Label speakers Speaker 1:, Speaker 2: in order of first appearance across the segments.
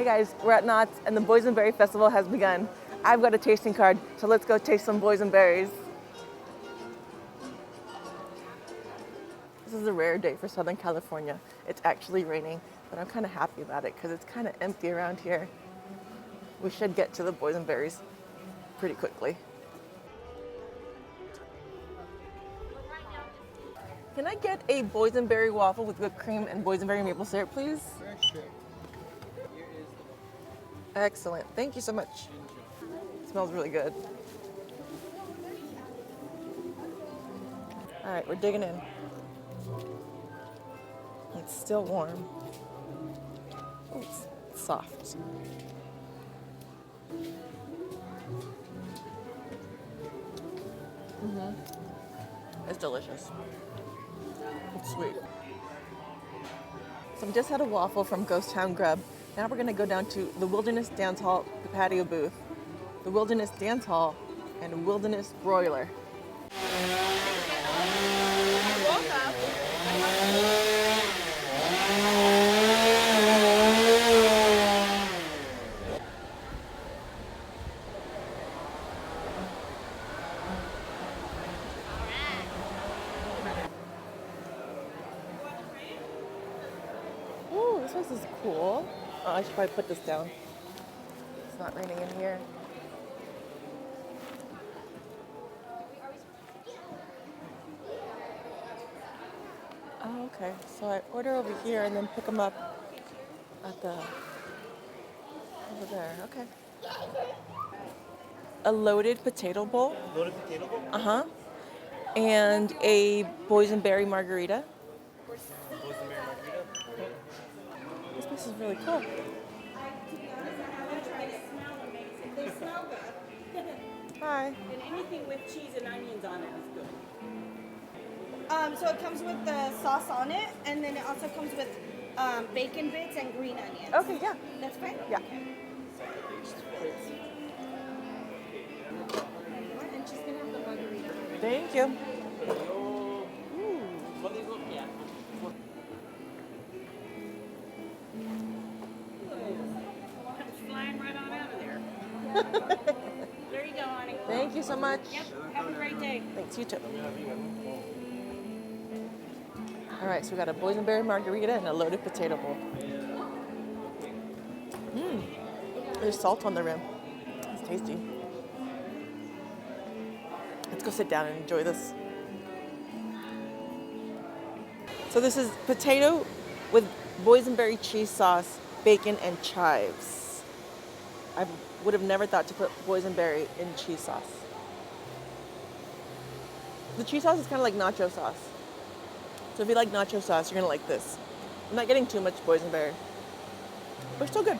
Speaker 1: Hey guys, we're at Knott's and the Boysenberry Festival has begun. I've got a tasting card, so let's go taste some boysenberries. This is a rare day for Southern California. It's actually raining, but I'm kind of happy about it because it's kind of empty around here. We should get to the boysenberries pretty quickly. Can I get a boysenberry waffle with whipped cream and boysenberry maple syrup, please? Excellent. Thank you so much. It smells really good. All right, we're digging in. It's still warm. Oh, it's soft. It's delicious. It's sweet. So I just had a waffle from Ghost Town Grub. Now we're gonna go down to the Wilderness Dance Hall patio booth, the Wilderness Dance Hall, and Wilderness Broiler. Ooh, this place is cool. Oh, I should probably put this down. It's not raining in here. Oh, okay. So I order over here and then pick them up at the over there. Okay. A loaded potato bowl.
Speaker 2: Loaded potato bowl?
Speaker 1: Uh-huh. And a boysenberry margarita.
Speaker 2: Boysenberry margarita?
Speaker 1: This place is really cool.
Speaker 3: They smell good.
Speaker 1: Hi.
Speaker 3: And anything with cheese and onions on it is good. So it comes with the sauce on it, and then it also comes with bacon bits and green onions.
Speaker 1: Okay, yeah.
Speaker 3: That's fine?
Speaker 1: Yeah.
Speaker 3: And she's gonna have the margarita.
Speaker 1: Thank you.
Speaker 3: It's flying right on out of there. There you go, honey.
Speaker 1: Thank you so much.
Speaker 3: Yep, have a great day.
Speaker 1: Thanks, you too. All right, so we got a boysenberry margarita and a loaded potato bowl. There's salt on the rim. It's tasty. Let's go sit down and enjoy this. So this is potato with boysenberry cheese sauce, bacon, and chives. I would have never thought to put boysenberry in cheese sauce. The cheese sauce is kind of like nacho sauce. So if you like nacho sauce, you're gonna like this. I'm not getting too much boysenberry, but it's still good.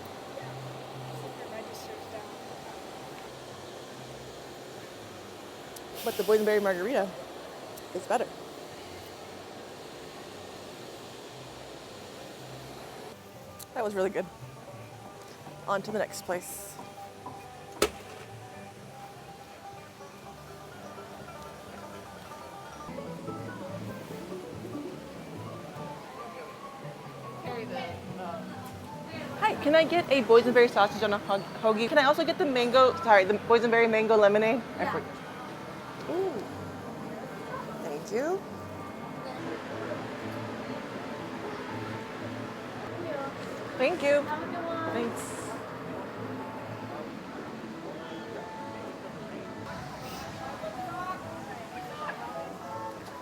Speaker 1: But the boysenberry margarita is better. That was really good. On to the next place. Hi, can I get a boysenberry sausage on a hoagie? Can I also get the boysenberry mango lemonade? I forgot. Ooh. Thank you. Thank you. Thanks.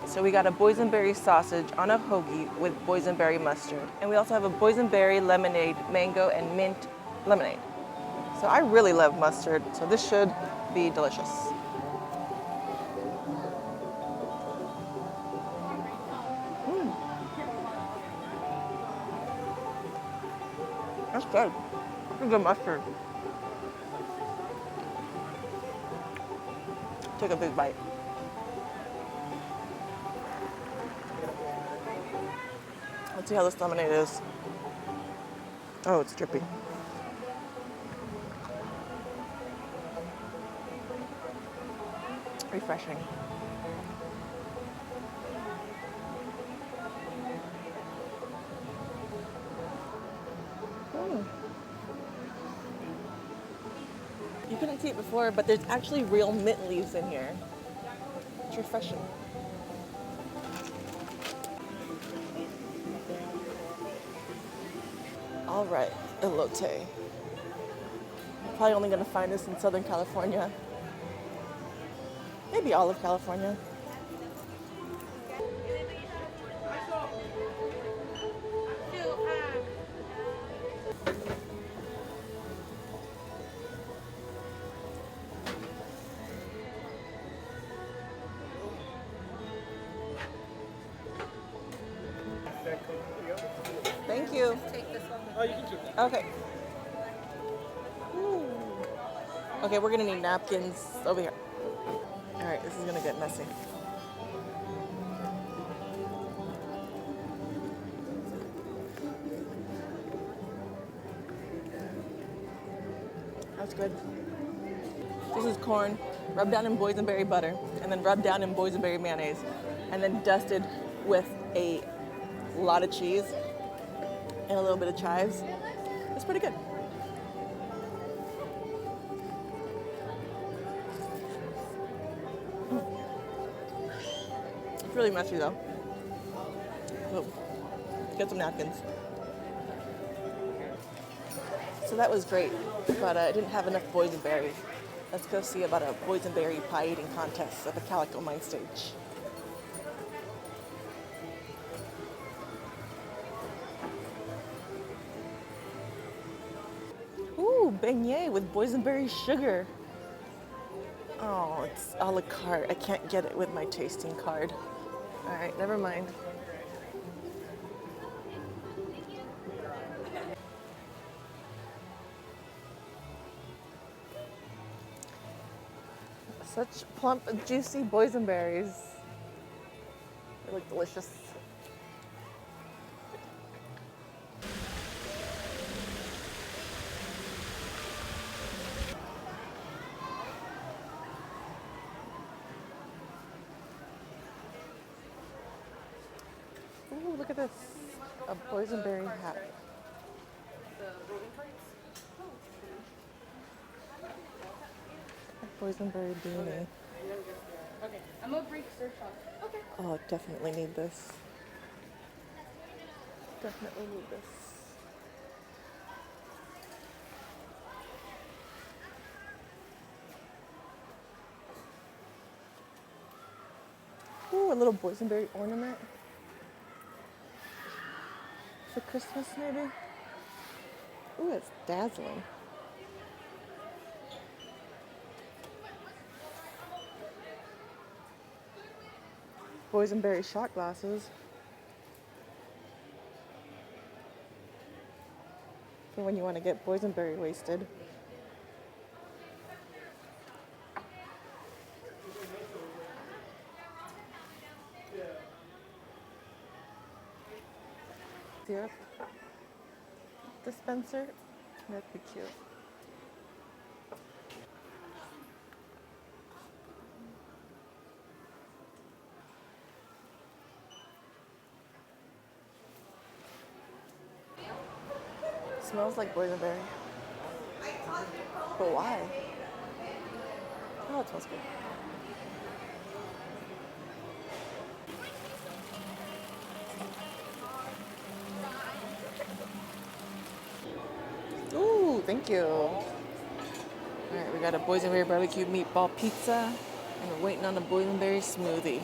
Speaker 1: So we got a boysenberry sausage on a hoagie with boysenberry mustard. And we also have a boysenberry lemonade, mango and mint lemonade. So I really love mustard, so this should be delicious. That's good. That's good mustard. Take a big bite. Let's see how this lemonade is. Oh, it's drippy. Refreshing. couldn't see it before, but there's actually real mint leaves in here. It's refreshing. All right, elote. Probably only gonna find this in Southern California. Maybe all of California. Thank you.
Speaker 2: Oh, you can keep it.
Speaker 1: Okay. Ooh. Okay, we're gonna need napkins over here. All right, this is gonna get messy. That's good. This is corn, rubbed down in boysenberry butter, and then rubbed down in boysenberry mayonnaise, and then dusted with a lot of cheese and a little bit of chives. It's pretty good. It's really messy though. So, get some napkins. So that was great, but I didn't have enough boysenberry. Let's go see about a boysenberry pie eating contest at the Calico Mine Stage. Ooh, beignet with boysenberry sugar. Oh, it's a la carte. I can't get it with my tasting card. All right, never mind. Such plump, juicy boysenberries. They look delicious. Ooh, look at this. A boysenberry hat. A boysenberry beanie.
Speaker 3: Okay, I'm gonna break search on. Okay.
Speaker 1: Oh, definitely need this. Definitely need this. Ooh, a little boysenberry ornament. For Christmas, maybe? Ooh, it's dazzling. Boysenberry shot glasses. For when you want to get boysenberry wasted. Syrup dispenser. That'd be cute. Smells like boysenberry. But why? Oh, it smells good. Ooh, thank you. All right, we got a boysenberry barbecue meatball pizza, and we're waiting on a boysenberry smoothie.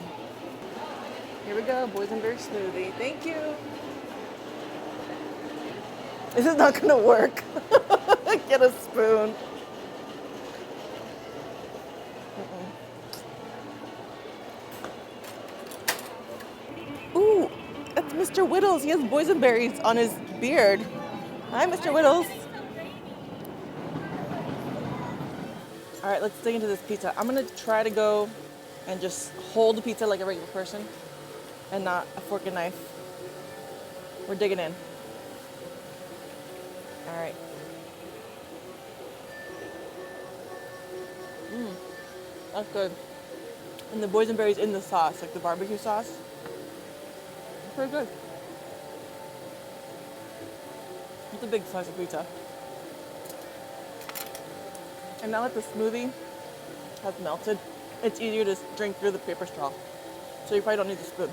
Speaker 1: Here we go, boysenberry smoothie. Thank you. This is not gonna work. Get a spoon. Ooh, that's Mr. Whittles. He has boysenberries on his beard. Hi, Mr. Whittles. All right, let's dig into this pizza. I'm gonna try to go and just hold the pizza like a regular person and not a fork and knife. We're digging in. All right. That's good. And the boysenberry's in the sauce, like the barbecue sauce. It's pretty good. It's a big slice of pizza. And now that the smoothie has melted, it's easier to drink through the paper straw. So you probably don't need the spoon.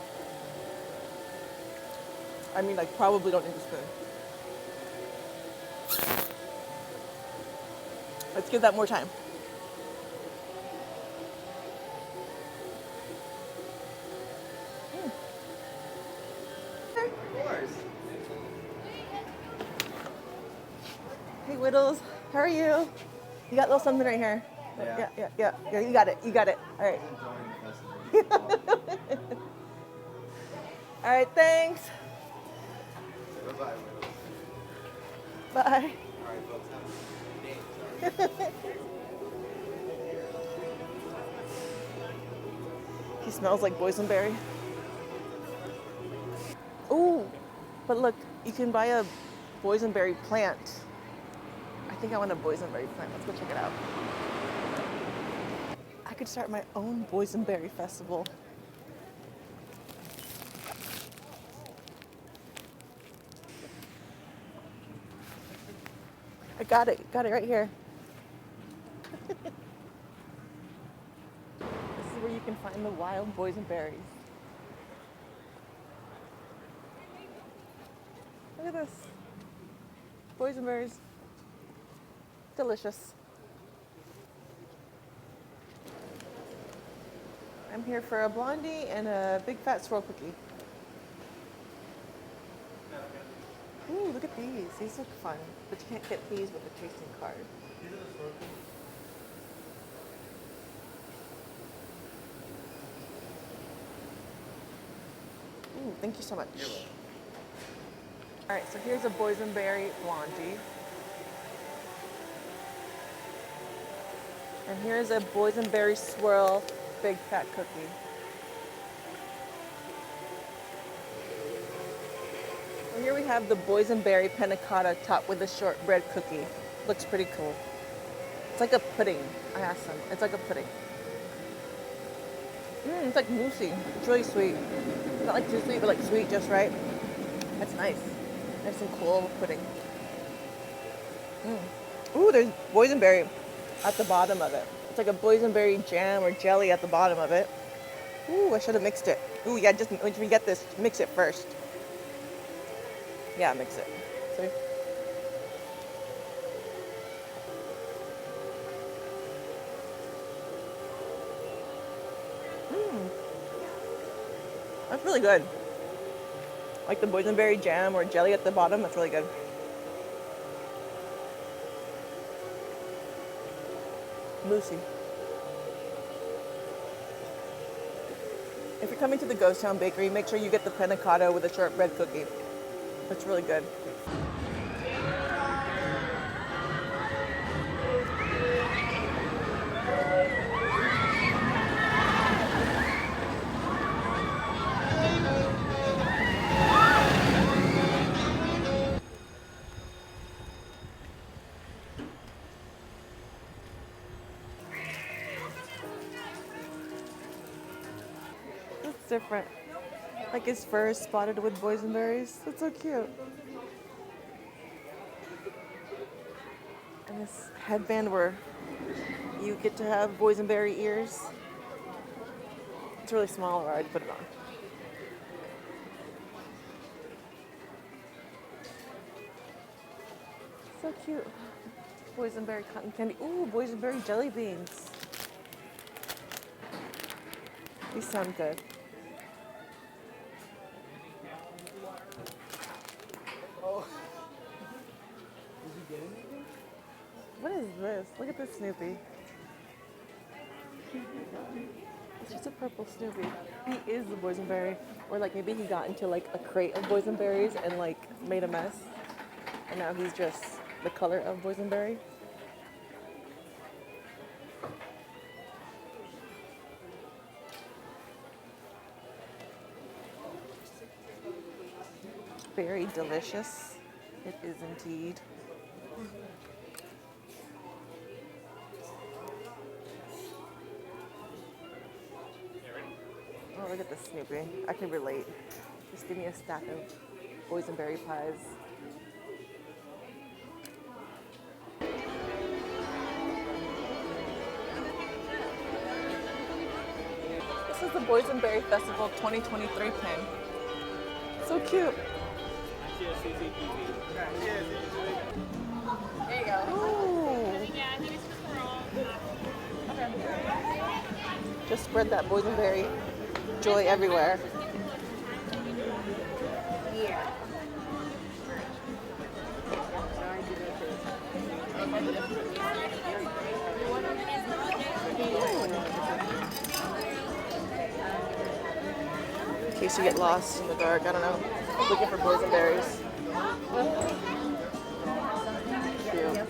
Speaker 1: I mean, like, probably don't need the spoon. Let's give that more time. Hey, Whittles, how are you? You got a little something right here. Yeah, you got it. All right. All right, thanks. Bye. He smells like boysenberry. Ooh, but look, you can buy a boysenberry plant. I think I want a boysenberry plant. Let's go check it out. I could start my own boysenberry festival. I got it right here. This is where you can find the wild boysenberries. Look at this. Boysenberries. Delicious. I'm here for a blondie and a big fat swirl cookie. Ooh, look at these. These look fun. But you can't get these with a tasting card. Ooh, thank you so much. All right, so here's a boysenberry blondie. And here's a boysenberry swirl big fat cookie. And here we have the boysenberry panna cotta topped with a shortbread cookie. Looks pretty cool. It's like a pudding. I asked them. It's like a pudding. It's like moussey. It's really sweet. Not like too sweet, but like sweet just right. That's nice. Nice and cool pudding. Ooh, there's boysenberry at the bottom of it. It's like a boysenberry jam or jelly at the bottom of it. Ooh, I should have mixed it. Ooh, yeah, just when you get this, mix it first. Yeah, mix it. See? That's really good. Like the boysenberry jam or jelly at the bottom, that's really good. Moussey. If you're coming to the Ghost Town Bakery, make sure you get the panna cotta with a shortbread cookie. That's really good. That's different. Like his fur is spotted with boysenberries. That's so cute. And this headband where you get to have boysenberry ears. It's really small where I'd put it on. So cute. Boysenberry cotton candy. Ooh, boysenberry jelly beans. These sound good. What is this? Look at this Snoopy. It's just a purple Snoopy. He is the boysenberry. Or like maybe he got into like a crate of boysenberries and like made a mess. And now he's just the color of boysenberry. Very delicious. It is indeed. Oh, look at this Snoopy. I can relate. Just give me a stack of boysenberry pies. the Boysenberry Festival 2023 pin. So cute. There you go. Ooh. Just spread that boysenberry joy everywhere. In case you get lost in the dark, I don't know, looking for boysenberries. Cute.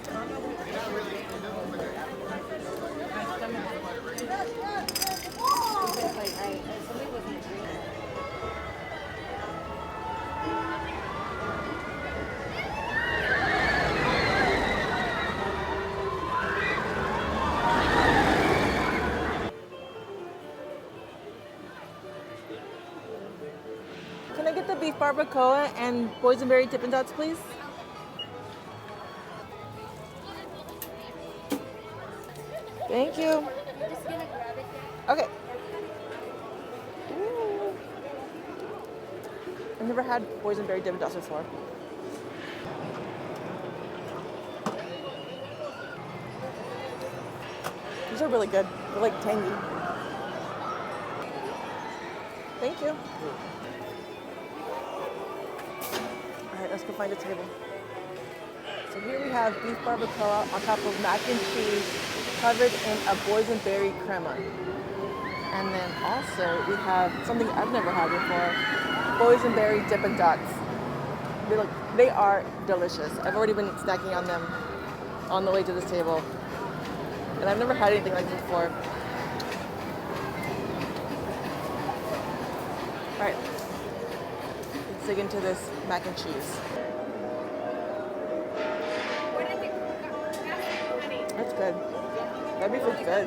Speaker 1: Can I get the beef barbacoa and boysenberry Dippin' Dots, please? Thank you. Okay. Ooh. I've never had boysenberry Dippin' Dots before. These are really good. They're like tangy. Thank you. All right, let's go find a table. So here we have beef barbacoa on top of mac and cheese covered in a boysenberry crema. And then also we have something I've never had before, boysenberry Dippin' Dots. They are delicious. I've already been snacking on them on the way to this table. And I've never had anything like this before. All right, let's dig into this mac and cheese. That's good. That beef is good.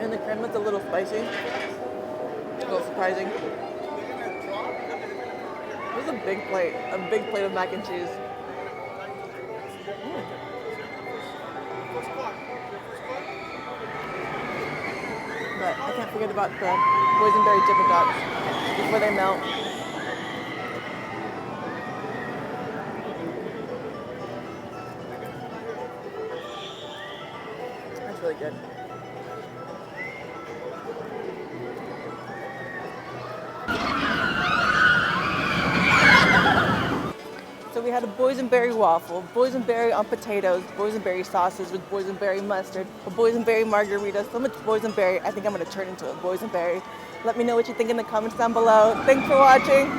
Speaker 1: And the crema's a little spicy. A little surprising. This is a big plate of mac and cheese. But I can't forget about the boysenberry Dippin' Dots before they melt. That's really good. So we had a boysenberry waffle, boysenberry on potatoes, boysenberry sausage with boysenberry mustard, a boysenberry margarita, so much boysenberry, I think I'm gonna turn into a boysenberry. Let me know what you think in the comments down below. Thanks for watching.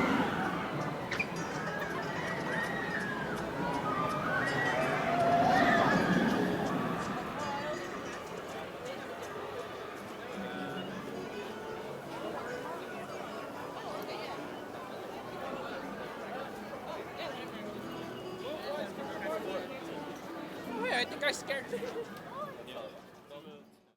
Speaker 2: I think I scared you.